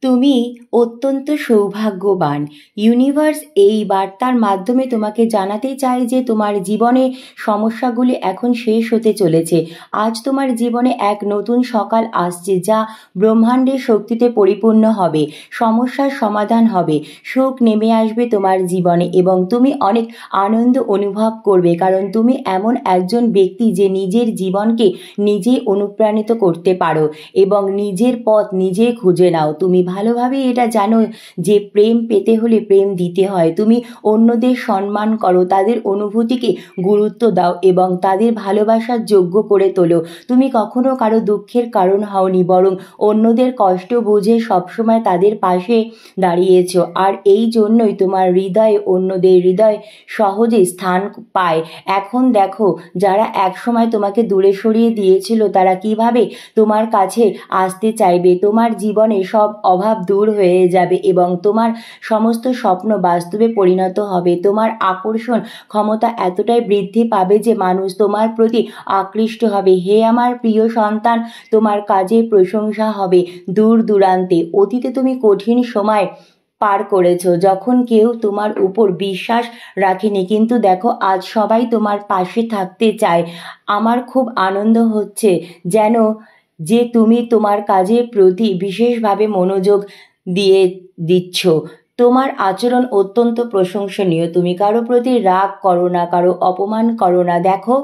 তুমি অত্যন্ত সৌভাগ্যবান। ইউনিভার্স এই বার্তার মাধ্যমে তোমাকে জানাতে চায় যে তোমার জীবনে সমস্যাগুলি এখন শেষ হতে চলেছে। আজ তোমার জীবনে এক নতুন সকাল আসছে, যা ব্রহ্মাণ্ডের শক্তিতে পরিপূর্ণ হবে। সমস্যার সমাধান হবে, সুখ নেমে আসবে তোমার জীবনে এবং তুমি অনেক আনন্দ অনুভব করবে, কারণ তুমি এমন একজন ব্যক্তি যে নিজের জীবনকে নিজেই অনুপ্রাণিত করতে পারো এবং নিজের পথ নিজে খুঁজে নাও। তুমি ভালোভাবে এটা জানো যে প্রেম পেতে হলে প্রেম দিতে হয়। তুমি অন্যদের সম্মান করো, তাদের অনুভূতিকে গুরুত্ব দাও এবং তাদের ভালোবাসার যোগ্য করে তোলো। তুমি কখনো কারো দুঃখের কারণ হওনি, বরং অন্যদের কষ্ট বুঝে সবসময় তাদের পাশে দাঁড়িয়েছ। আর এই জন্যই তোমার হৃদয়ে অন্যদের হৃদয় সহজে স্থান পায়। এখন দেখো, যারা একসময় তোমাকে দূরে সরিয়ে দিয়েছিল তারা কিভাবে তোমার কাছে আসতে চাইবে। তোমার জীবনে সব অভাব দূর হয়ে যাবে এবং তোমার সমস্ত স্বপ্ন বাস্তবে পরিণত হবে। তোমার আকর্ষণ ক্ষমতা এতটাই বৃদ্ধি পাবে যে মানুষ তোমার প্রতি আকৃষ্ট হবে। হে আমার প্রিয় সন্তান, তোমার কাজের প্রশংসা হবে দূর দূরান্তে। অতীতে তুমি কঠিন সময় পার করেছো, যখন কেউ তোমার উপর বিশ্বাস রাখেনি, কিন্তু দেখো আজ সবাই তোমার পাশে থাকতে চায়। আমার খুব আনন্দ হচ্ছে যেন যে তুমি তোমার কাজের প্রতি বিশেষভাবে মনোযোগ দিয়ে দিচ্ছ। তোমার আচরণ অত্যন্ত প্রশংসনীয়। তুমি কারো প্রতি রাগ করো না, কারো অপমান করো না। দেখো,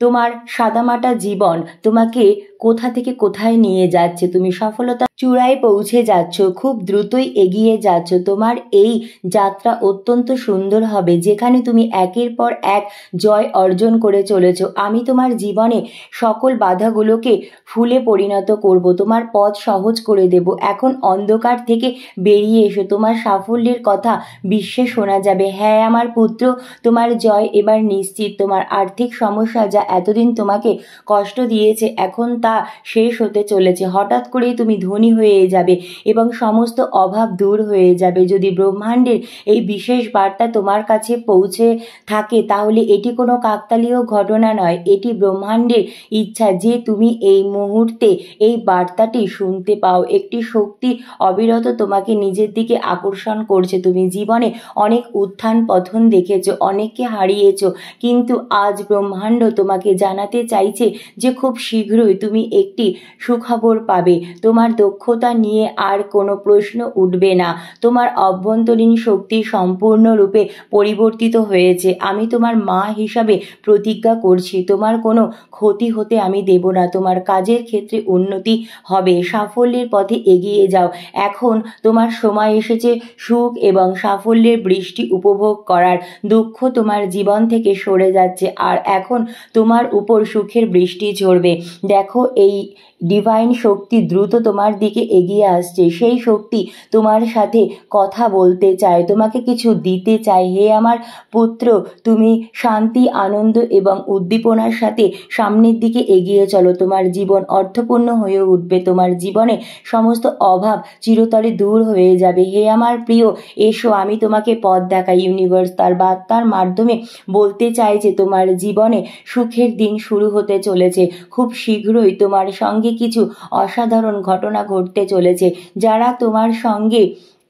তোমার সাদামাটা জীবন তোমাকে কোথা থেকে কোথায় নিয়ে যাচ্ছে। তুমি সফলতা চূড়ায় পৌঁছে যাচ্ছ, খুব দ্রুতই এগিয়ে যাচ্ছ। তোমার এই যাত্রা অত্যন্ত সুন্দর হবে, যেখানে তুমি একের পর এক জয় অর্জন করে চলেছ। আমি তোমার জীবনে সকল বাধাগুলোকে ফুলে পরিণত করব, তোমার পথ সহজ করে দেব। এখন অন্ধকার থেকে বেরিয়ে এসো, তোমার সাফল্যের কথা বিশ্বে শোনা যাবে। হ্যাঁ আমার পুত্র, তোমার জয় এবার নিশ্চিত। তোমার আর্থিক সমস্যা যা এতদিন তোমাকে কষ্ট দিয়েছে, এখন তা শেষ হতে চলেছে। হঠাৎ করেই তুমি ধনী হয়ে যাবে এবং সমস্ত অভাব দূর হয়ে যাবে। যদি ব্রহ্মাণ্ডের এই বিশেষ বার্তা তোমার কাছে পৌঁছে থাকে, তাহলে এটি কোনো কাকতালীয় ঘটনা নয়, এটি ব্রহ্মাণ্ডের ইচ্ছা যে তুমি এই মুহূর্তে এই বার্তাটি শুনতে পাও। একটি শক্তি অবিরত তোমাকে নিজের দিকে আকর্ষণ করছে। তুমি জীবনে অনেক উত্থান পতন দেখেছো, অনেককে হারিয়েছো, কিন্তু আজ ব্রহ্মাণ্ড তোমাকে জানাতে চাইছে যে খুব শীঘ্রই তুমি একটি সুখবর পাবে। তোমার দক্ষতা নিয়ে আর কোনো প্রশ্ন উঠবে না। তোমার অভ্যন্তরীণ শক্তি সম্পূর্ণরূপে পরিবর্তিত হয়েছে। আমি তোমার মা হিসাবে প্রতিজ্ঞা করছি, তোমার কোনো ক্ষতি হতে আমি দেব না। তোমার কাজের ক্ষেত্রে উন্নতি হবে, সাফল্যের পথে এগিয়ে যাও। এখন তোমার সময় এসেছে সুখ এবং সাফল্যের বৃষ্টি উপভোগ করার। দুঃখ তোমার জীবন থেকে সরে যাচ্ছে আর এখন তোমার উপর সুখের বৃষ্টি ঝরবে। দেখো, এই ডিভাইন শক্তি দ্রুত তোমার দিকে এগিয়ে আসছে। সেই শক্তি তোমার সাথে কথা বলতে চায়, তোমাকে কিছু দিতে চায়। হে আমার পুত্র, তুমি শান্তি, আনন্দ এবং উদ্দীপনার সাথে সামনের দিকে এগিয়ে চলো। তোমার জীবন অর্থপূর্ণ হয়ে উঠবে, তোমার জীবনে সমস্ত অভাব চিরতরে দূর হয়ে যাবে। হে আমার প্রিয়, এসো, আমি তোমাকে পথ দেখাই। ইউনিভার্স তার বার্তার মাধ্যমে বলতে চাই যে তোমার জীবনে সুখের দিন শুরু হতে চলেছে। খুব শীঘ্রই তোমার সঙ্গে কিছু অসাধারণ ঘটনা ঘটতে চলেছে। যারা তোমার সঙ্গে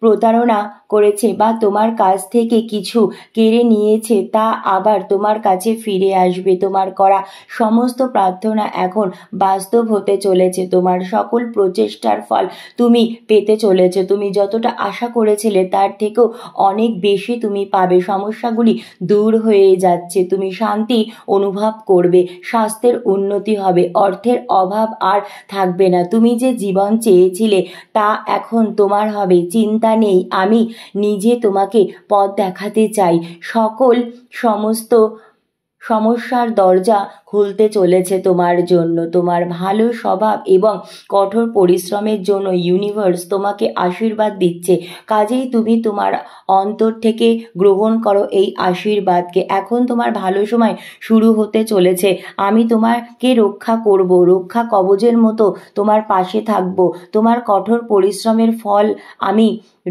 প্রতারণা করেছে বা তোমার কাছ থেকে কিছু কেড়ে নিয়েছে, তা আবার তোমার কাছে ফিরে আসবে। তোমার করা সমস্ত প্রার্থনা এখন বাস্তব হতে চলেছে। তোমার সকল প্রচেষ্টার ফল তুমি পেতে চলেছে। তুমি যতটা আশা করেছিলে তার থেকেও অনেক বেশি তুমি পাবে। সমস্যাগুলি দূর হয়ে যাচ্ছে, তুমি শান্তি অনুভব করবে, স্বাস্থ্যের উন্নতি হবে, অর্থের অভাব আর থাকবে না। তুমি যে জীবন চেয়েছিলে তা এখন তোমার হবে, চিন্তা নেই। আমি নিজে তোমাকে পথ দেখাতে চাই। সকল সমস্ত সমস্যার দরজা খুলতে চলেছে তোমার জন্য। তোমার ভালো স্বভাব এবং কঠোর পরিশ্রমের জন্য ইউনিভার্স তোমাকে আশীর্বাদ দিচ্ছে। কাজেই তুমি তোমার অন্তর থেকে গ্রহণ করো এই আশীর্বাদকে। এখন তোমার ভালো সময় শুরু হতে চলেছে। আমি তোমাকে রক্ষা করব, রক্ষা কবচের মতো তোমার পাশে থাকব। তোমার কঠোর পরিশ্রমের ফল আমি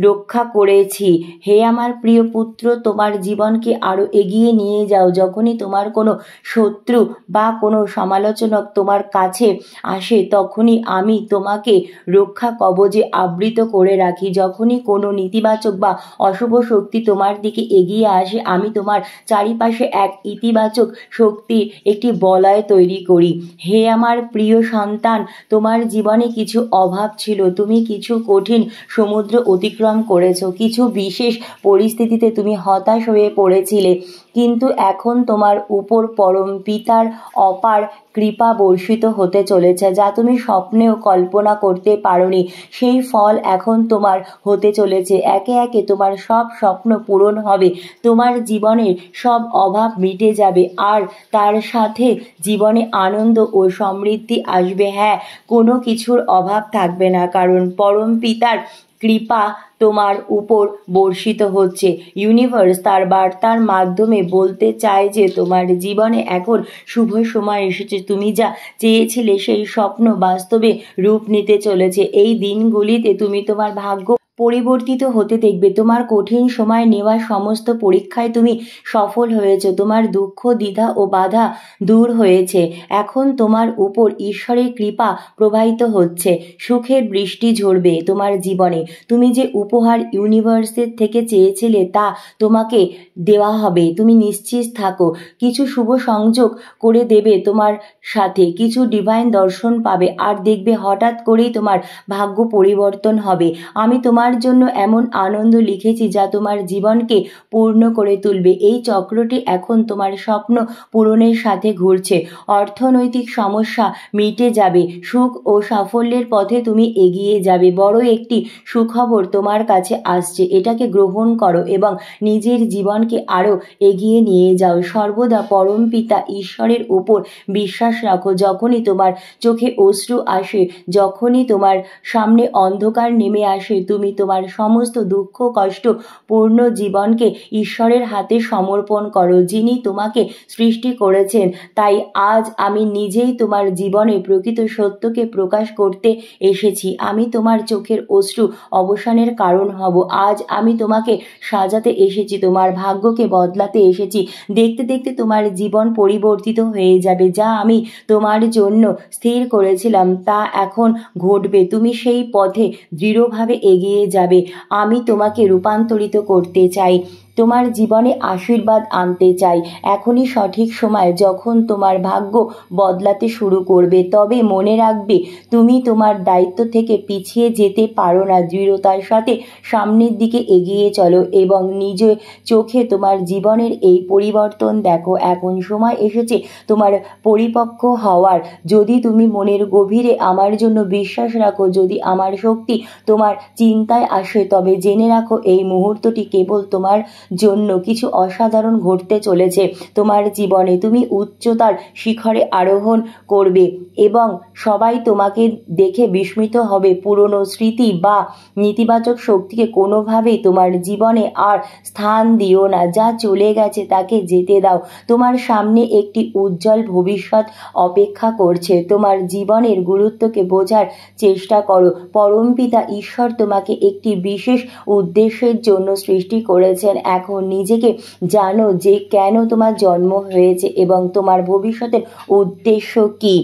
রক্ষা করেছি। হে আমার প্রিয় পুত্র, তোমার জীবনকে আরো এগিয়ে নিয়ে যাও। যখনই তোমার কোনো শত্রু বা কোনো সমালোচক তোমার কাছে আসে তখনই আমি তোমাকে রক্ষা কবচে আবৃত করে রাখি। যখনই কোনো নেতিবাচক বা অশুভ শক্তি তোমার দিকে এগিয়ে আসে আমি তোমার চারিপাশে এক ইতিবাচক শক্তির একটি বলয় তৈরি করি। হে আমার প্রিয় সন্তান, তোমার জীবনে কিছু অভাব ছিল, তুমি কিছু কঠিন সমুদ্র অতিক্রম করেছো, কিছু বিশেষ পরিস্থিতিতে তুমি হতাশ হয়ে পড়েছিলে, কিন্তু এখন তোমার উপর পরম পিতার অপার কৃপা বর্ষিত হতে চলেছে যা তুমি স্বপ্নেও কল্পনা করতে পারোনি। সেই ফল এখন তোমার হতে চলেছে। একে একে তোমার সব স্বপ্ন পূরণ হবে, তোমার জীবনের সব অভাব মিটে যাবে, আর তার সাথে জীবনে আনন্দ ও সমৃদ্ধি আসবে। হ্যাঁ, কোনো কিছুর অভাব থাকবে না, কারণ পরম পিতার কৃপা তোমার উপর বর্ষিত হচ্ছে। ইউনিভার্স তার বার্তার মাধ্যমে বলতে চায় যে তোমার জীবনে এখন শুভ সময় এসেছে। তুমি যা চেয়েছিলে সেই স্বপ্ন বাস্তবে রূপ নিতে চলেছে। এই দিনগুলিতে তুমি তোমার ভাগ্য পরিবর্তিত হতে দেখবে। তোমার কঠিন সময় নেওয়া সমস্ত পরীক্ষায় তুমি সফল হয়েছ, তোমার দুঃখ, দ্বিধা ও বাধা দূর হয়েছে। এখন তোমার উপর ঈশ্বরের কৃপা প্রবাহিত হচ্ছে, সুখের বৃষ্টি ঝরবে তোমার জীবনে। তুমি যে উপহার ইউনিভার্সের থেকে চেয়েছিলে তা তোমাকে দেওয়া হবে, তুমি নিশ্চিত থাকো। কিছু শুভ সংযোগ করে দেবে তোমার সাথে, কিছু ডিভাইন দর্শন পাবে, আর দেখবে হঠাৎ করেই তোমার ভাগ্য পরিবর্তন হবে। আমি তোমার জন্য এমন আনন্দ লিখেছি যা তোমার জীবনকে পূর্ণ করে তুলবে। এই চক্রটি এখন তোমার স্বপ্ন পূরণের সাথে ঘুরছে। অর্থনৈতিক সমস্যা মিটে যাবে, সুখ ও সাফল্যের পথে তুমি এগিয়ে যাবে। বড় একটি সুখবর তোমার কাছে আসছে, এটাকে গ্রহণ করো এবং নিজের জীবনকে আরো এগিয়ে নিয়ে যাও। সর্বদা পরম পিতা ঈশ্বরের উপর বিশ্বাস রাখো। যখনই তোমার চোখে অশ্রু আসে, যখনই তোমার সামনে অন্ধকার নেমে আসে, তুমি তোমার সমস্ত দুঃখ, কষ্ট পূর্ণ জীবনকে ঈশ্বরের হাতে সমর্পণ করো, যিনি তোমাকে সৃষ্টি করেছেন। তাই আজ আমি নিজেই তোমার জীবনে প্রকৃত সত্যকে প্রকাশ করতে এসেছি। আমি তোমার চোখের অশ্রু অবসানের কারণ হব। আজ আমি তোমাকে সাজাতে এসেছি, তোমার ভাগ্যকে বদলাতে এসেছি। দেখতে দেখতে তোমার জীবন পরিবর্তিত হয়ে যাবে। যা আমি তোমার জন্য স্থির করেছিলাম তা এখন ঘটবে। তুমি সেই পথে দৃঢ়ভাবে এগিয়ে যাবে। আমি তোমাকে রূপান্তরিত করতে চাই, তোমার জীবনে আশীর্বাদ আনতে চাই। এখনই সঠিক সময় যখন তোমার ভাগ্য বদলাতে শুরু করবে। তবে মনে রাখবে, তুমি তোমার দায়িত্ব থেকে পিছিয়ে যেতে পারো না। দৃঢ়তার সাথে সামনের দিকে এগিয়ে চলো এবং নিজের চোখে তোমার জীবনের এই পরিবর্তন দেখো। এখন সময় এসেছে তোমার পরিপক্ক হওয়ার। যদি তুমি মনের গভীরে আমার জন্য বিশ্বাস রাখো, যদি আমার শক্তি তোমার চিন্তায় আসে, তবে জেনে রাখো এই মুহূর্তটি কেবল তোমার জন্য কিছু অসাধারণ ঘটতে চলেছে তোমার জীবনে। তুমি উচ্চতার শিখরে আরোহণ করবে এবং সবাই তোমাকে দেখে বিস্মিত হবে। পুরনো স্মৃতি বা নেতিবাচক শক্তিকে কোনোভাবেই তোমার জীবনে আর স্থান দিও না। যা চলে গেছে তাকে যেতে দাও। তোমার সামনে একটি উজ্জ্বল ভবিষ্যৎ অপেক্ষা করছে। তোমার জীবনের গুরুত্বকে বোঝার চেষ্টা করো। পরমপিতা ঈশ্বর তোমাকে একটি বিশেষ উদ্দেশ্যের জন্য সৃষ্টি করেছেন। এখন নিজেকে জানো যে কেন তোমার জন্ম হয়েছে এবং তোমার ভবিষ্যতের উদ্দেশ্য কী।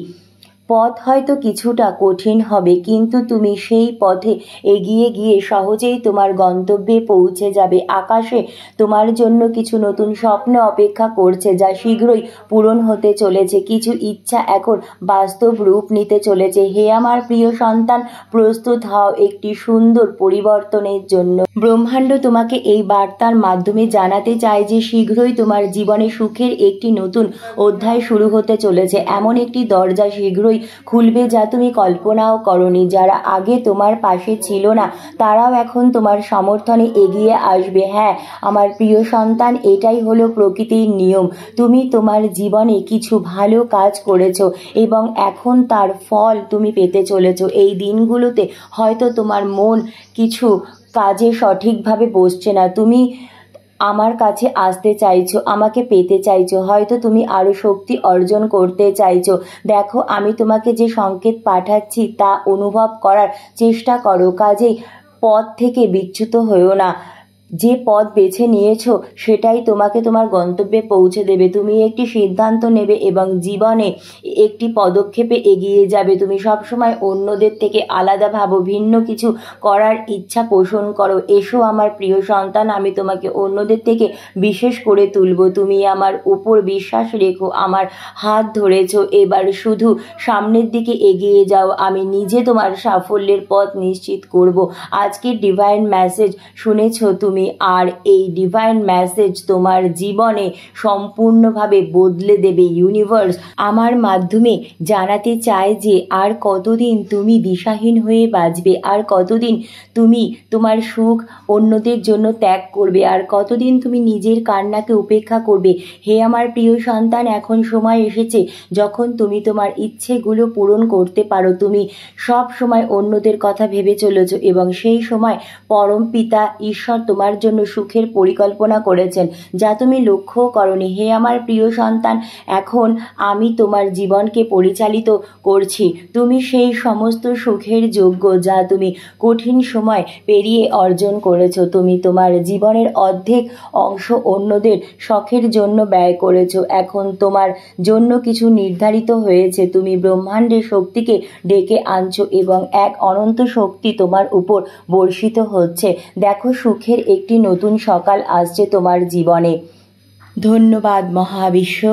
পথ হয়তো কিছুটা কঠিন হবে, কিন্তু তুমি সেই পথে এগিয়ে গিয়ে সহজেই তোমার গন্তব্যে পৌঁছে যাবে। আকাশে তোমার জন্য কিছু নতুন স্বপ্ন অপেক্ষা করছে যা শীঘ্রই পূরণ হতে চলেছে। কিছু ইচ্ছা এখন বাস্তব রূপ নিতে চলেছে। হে আমার প্রিয় সন্তান, প্রস্তুত হও একটি সুন্দর পরিবর্তনের জন্য। ব্রহ্মাণ্ড তোমাকে এই বার্তার মাধ্যমে জানাতে চায় যে শীঘ্রই তোমার জীবনে সুখের একটি নতুন অধ্যায় শুরু হতে চলেছে। এমন একটি দরজা শীঘ্রই খুলবে যা তুমি কল্পনাও করনি। যারা আগে তোমার পাশে ছিল না তারাও এখন তোমার সমর্থনে এগিয়ে আসবে। হ্যাঁ আমার প্রিয় সন্তান, এটাই হলো প্রকৃতির নিয়ম। তুমি তোমার জীবনে কিছু ভালো কাজ করেছো এবং এখন তার ফল তুমি পেতে চলেছো। এই দিনগুলোতে হয়তো তোমার মন কিছু কাজে সঠিকভাবে বসছে না। তুমি আমার কাছে আসতে চাইছো, আমাকে পেতে চাইছো, হয়তো তুমি আরো শক্তি অর্জন করতে চাইছো। দেখো, আমি তোমাকে যে সংকেত পাঠাচ্ছি তা অনুভব করার চেষ্টা করো। কাজেই পথ থেকে বিচ্যুত হয়েও না। যে পথ বেছে নিয়েছো সেটাই তোমাকে তোমার গন্তব্যে পৌঁছে দেবে। তুমি একটি সিদ্ধান্ত নেবে এবং জীবনে একটি পদক্ষেপে এগিয়ে যাবে। তুমি সবসময় অন্যদের থেকে আলাদা ভাবো, ভিন্ন কিছু করার ইচ্ছা পোষণ করো। এসো আমার প্রিয় সন্তান, আমি তোমাকে অন্যদের থেকে বিশেষ করে তুলব। তুমি আমার উপর বিশ্বাস রেখো, আমার হাত ধরেছো, এবার শুধু সামনের দিকে এগিয়ে যাও। আমি নিজে তোমার সাফল্যের পথ নিশ্চিত করব। আজকের ডিভাইন মেসেজ শুনেছো তুমি, আর এই ডিভাইন মেসেজ তোমার জীবনে সম্পূর্ণভাবে বদলে দেবে। ইউনিভার্স আমার মাধ্যমে জানাতে চায় যে আর কতদিন তুমি দিশাহীন হয়ে বাঁচবে, আর কতদিন তুমি তোমার সুখ অন্যদের জন্য ত্যাগ করবে, আর কতদিন তুমি নিজের কান্নাকে উপেক্ষা করবে। হে আমার প্রিয় সন্তান, এখন সময় এসেছে যখন তুমি তোমার ইচ্ছেগুলো পূরণ করতে পারো। তুমি সব সময় অন্যদের কথা ভেবে চলেছো এবং সেই সময় পরম পিতা ঈশ্বর তোমার জন্য সুখের পরিকল্পনা করেছেন, যা তুমি লক্ষ্যও করনি। হে আমার প্রিয় সন্তান, এখন আমি তোমার জীবনকে পরিচালিত করছি। তুমি সেই সমস্ত সুখের যোগ্য যা তুমি কঠিন সময় পেরিয়ে অর্জন করেছো। তুমি তোমার জীবনের অর্ধেক অংশ অন্যদের শখের জন্য ব্যয় করেছো। এখন তোমার জন্য কিছু নির্ধারিত হয়েছে। তুমি ব্রহ্মাণ্ডের শক্তিকে ডেকে আনছো এবং এক অনন্ত শক্তি তোমার উপর বর্ষিত হচ্ছে। দেখো, সুখের একটি নতুন সকাল আসছে তোমার জীবনে। ধন্যবাদ মহাবিশ্ব।